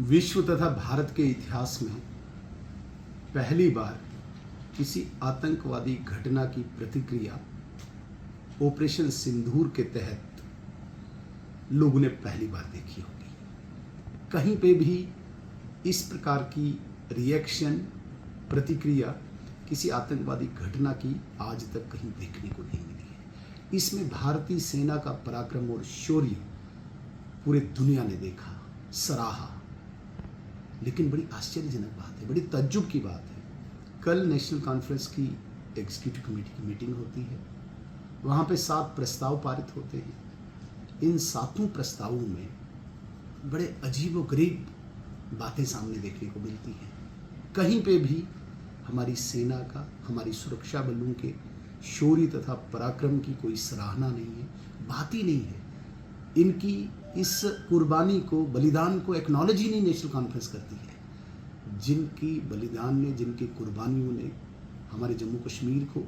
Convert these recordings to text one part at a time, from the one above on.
विश्व तथा भारत के इतिहास में पहली बार किसी आतंकवादी घटना की प्रतिक्रिया ऑपरेशन सिंदूर के तहत लोगों ने पहली बार देखी होगी। कहीं पे भी इस प्रकार की रिएक्शन, प्रतिक्रिया किसी आतंकवादी घटना की आज तक कहीं देखने को नहीं मिली है। इसमें भारतीय सेना का पराक्रम और शौर्य पूरे दुनिया ने देखा, सराहा। लेकिन बड़ी आश्चर्यजनक बात है, बड़ी तज्जुब की बात है, कल नेशनल कॉन्फ्रेंस की एग्जीक्यूटिव कमेटी की मीटिंग होती है। वहाँ पे 7 प्रस्ताव पारित होते हैं। इन 7 प्रस्तावों में बड़े अजीब व गरीब बातें सामने देखने को मिलती हैं। कहीं पे भी हमारी सेना का, हमारी सुरक्षा बलों के शौर्य तथा पराक्रम की कोई सराहना नहीं है, बात ही नहीं है। इनकी इस कुर्बानी को, बलिदान को एक्नॉलेज ही नहीं नेशनल कॉन्फ्रेंस करती है। जिनकी बलिदान ने, जिनकी कुर्बानियों ने हमारे जम्मू कश्मीर को,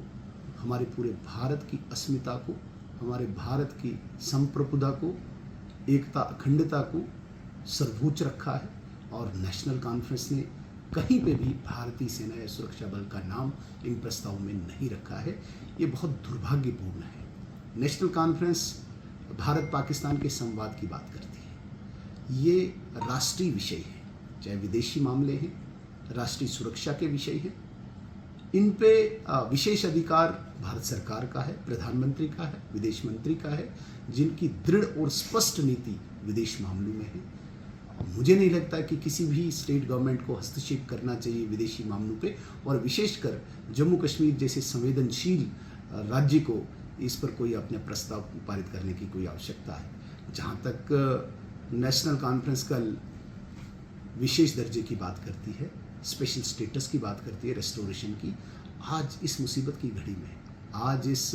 हमारे पूरे भारत की अस्मिता को, हमारे भारत की संप्रभुता को, एकता, अखंडता को सर्वोच्च रखा है। और नेशनल कॉन्फ्रेंस ने कहीं पे भी भारतीय सेना या सुरक्षा बल का नाम इन प्रस्तावों में नहीं रखा है। ये बहुत दुर्भाग्यपूर्ण है। नेशनल कॉन्फ्रेंस भारत पाकिस्तान के संवाद की बात करती है। ये राष्ट्रीय विषय है, चाहे विदेशी मामले हैं, राष्ट्रीय सुरक्षा के विषय हैं। इन पे विशेष अधिकार भारत सरकार का है, प्रधानमंत्री का है, विदेश मंत्री का है, जिनकी दृढ़ और स्पष्ट नीति विदेश मामलों में है। मुझे नहीं लगता कि किसी भी स्टेट गवर्नमेंट को हस्तक्षेप करना चाहिए विदेशी मामलों पे, और विशेषकर जम्मू कश्मीर जैसे संवेदनशील राज्य को इस पर कोई अपने प्रस्ताव पारित करने की कोई आवश्यकता है। जहाँ तक नेशनल कॉन्फ्रेंस कल विशेष दर्जे की बात करती है, स्पेशल स्टेटस की बात करती है, रेस्टोरेशन की, आज इस मुसीबत की घड़ी में, आज इस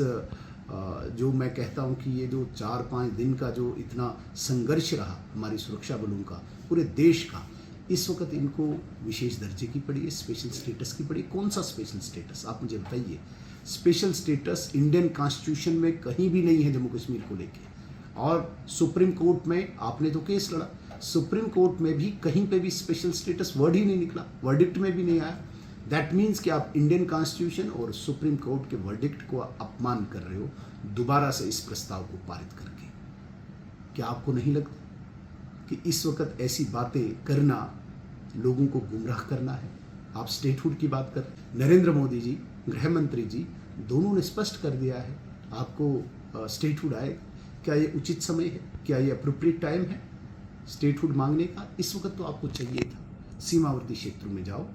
जो मैं कहता हूँ कि ये जो 4-5 दिन का जो इतना संघर्ष रहा हमारी सुरक्षा बलों का, पूरे देश का, इस वक्त इनको विशेष दर्जे की पड़ी है, स्पेशल स्टेटस की पड़ी। कौन सा स्पेशल स्टेटस, आप मुझे बताइए। स्पेशल स्टेटस इंडियन कॉन्स्टिट्यूशन में कहीं भी नहीं है जम्मू कश्मीर को लेके। और सुप्रीम कोर्ट में आपने तो केस लड़ा, सुप्रीम कोर्ट में भी कहीं पे भी स्पेशल स्टेटस वर्ड ही नहीं निकला, वर्डिक्ट में भी नहीं आया। दैट मीन्स कि आप इंडियन कॉन्स्टिट्यूशन और सुप्रीम कोर्ट के वर्डिक्ट को अपमान कर रहे हो दोबारा से इस प्रस्ताव को पारित करके। क्या आपको नहीं लगता कि इस वक्त ऐसी बातें करना लोगों को गुमराह करना है? आप स्टेटहुड की बात कर, नरेंद्र मोदी जी, गृह मंत्री जी, दोनों ने स्पष्ट कर दिया है आपको स्टेटहुड आएगा। क्या ये उचित समय है? क्या ये अप्रोप्रिएट टाइम है स्टेटहुड मांगने का? इस वक्त तो आपको चाहिए था। सीमावर्ती क्षेत्रों में जाओ,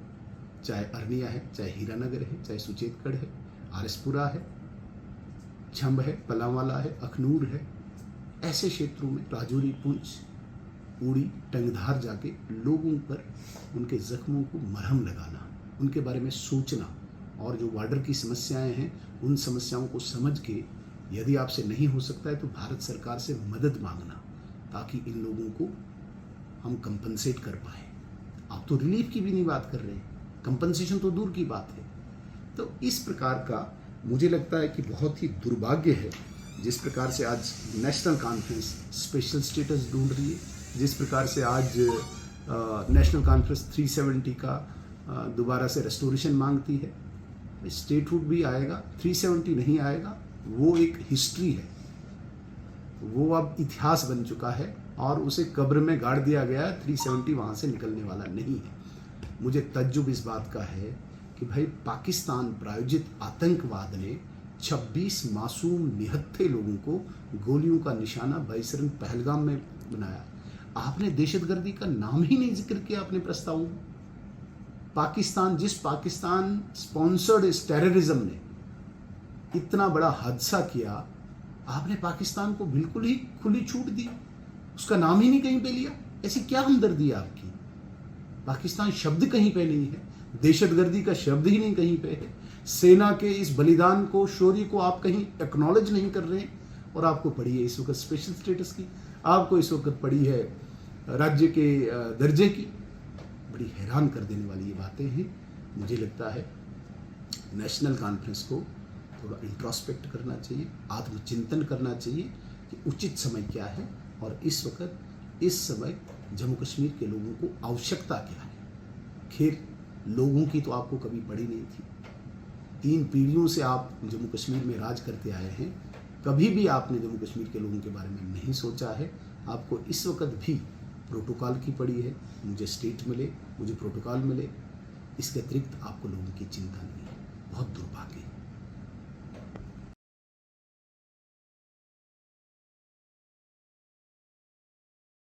चाहे अरनिया है, चाहे हीरानगर है, चाहे सुचेतगढ़ है, आरएसपुरा है, छंब है, पलावाला है, अखनूर है, ऐसे क्षेत्रों में राजौरी, पुंछ, उड़ी, टंगधार जाके लोगों पर उनके जख्मों को मरहम लगाना, उनके बारे में सोचना, और जो बॉर्डर की समस्याएं हैं उन समस्याओं को समझ के यदि आपसे नहीं हो सकता है तो भारत सरकार से मदद मांगना, ताकि इन लोगों को हम कंपनसेट कर पाए। आप तो रिलीफ की भी नहीं बात कर रहे हैं, कंपनसेशन तो दूर की बात है। तो इस प्रकार का मुझे लगता है कि बहुत ही दुर्भाग्य है जिस प्रकार से आज नेशनल कॉन्फ्रेंस स्पेशल स्टेटस ढूंढ रही है, जिस प्रकार से आज नेशनल कॉन्फ्रेंस 370 का दोबारा से रेस्टोरेशन मांगती है। स्टेटहुड भी आएगा, 370 नहीं आएगा, वो एक हिस्ट्री है, वो अब इतिहास बन चुका है और उसे कब्र में गाड़ दिया गया है। 370 वहाँ से निकलने वाला नहीं है। मुझे तज्जुब इस बात का है कि भाई पाकिस्तान प्रायोजित आतंकवाद ने 26 मासूम निहत्थे लोगों को गोलियों का निशाना बाईसरन पहलगाम में बनाया। आपने दहशतगर्दी का नाम ही नहीं जिक्र किया अपने प्रस्तावों में। पाकिस्तान स्पॉन्सर्ड इस टेररिज्म ने इतना बड़ा हादसा किया, आपने पाकिस्तान को बिल्कुल ही खुली छूट दी, उसका नाम ही नहीं कहीं पे लिया। ऐसी क्या हमदर्दी है आपकी? पाकिस्तान शब्द कहीं पे नहीं है, दहशतगर्दी का शब्द ही नहीं कहीं पे है। सेना के इस बलिदान को, शौर्य को आप कहीं एक्नॉलेज नहीं कर रहे हैं, और आपको पड़ी है इस वक्त स्पेशल स्टेटस की, आपको इस वक्त पड़ी है राज्य के दर्जे की। बड़ी हैरान कर देने वाली ये बातें हैं। मुझे लगता है नेशनल कॉन्फ्रेंस को थोड़ा इंट्रोस्पेक्ट करना चाहिए, आत्मचिंतन करना चाहिए कि उचित समय क्या है, और इस वक्त इस समय जम्मू कश्मीर के लोगों को आवश्यकता क्या है। खैर, लोगों की तो आपको कभी पड़ी नहीं थी। 3 पीढ़ियों से आप जम्मू कश्मीर में राज करते आए हैं, कभी भी आपने जम्मू कश्मीर के लोगों के बारे में नहीं सोचा है। आपको इस वक्त भी प्रोटोकॉल की पड़ी है, मुझे स्टेट मिले, मुझे प्रोटोकॉल मिले, इसके अतिरिक्त आपको लोगों की चिंता नहीं है। बहुत दुर्भाग्य।